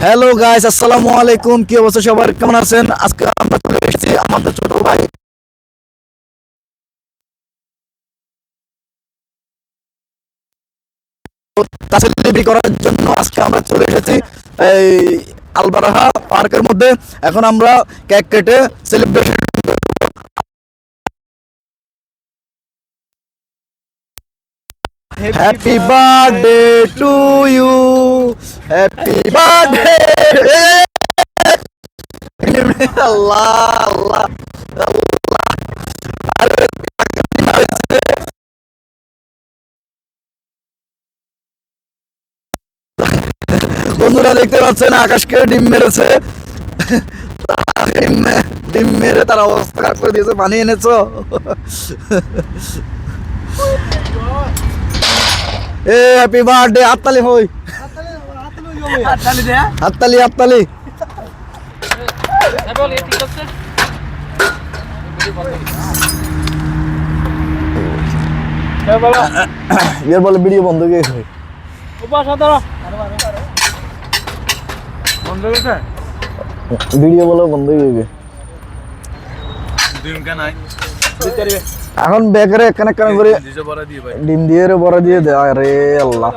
Hello guys, আসসালামু আলাইকুম। কি অবস্থা সবার, কেমন আছেন? আজকে আমরা চলে এসেছি আমাদের ছোট ভাই সেলিব্রেট করার জন্য। আজকে আমরা চলে এসেছি এই আলবারাহা পার্কের মধ্যে। এখন আমরা কেক কেটে celebration. Happy birthday to you, happy birthday. আল্লাহ আল্লাহ বন্ধুরা, দেখতে পাচ্ছেন আকাশকে ডিম মেরেছে। ডিম মেরে তার অবস্থা খারাপ করে দিয়েছে। পানি এনেছো? এ হ্যাপি বার্থডে। হাততালি হই, হাততালি হাততালি। এর বলে ভিডিও বন্ধ হয়ে গেছে। ভিডিও বলে বন্ধ হয়ে গেছে। এখন বেকারে এখানে করে ডিম দিয়ে বড়া দিয়ে দে। আরে আল্লাহ,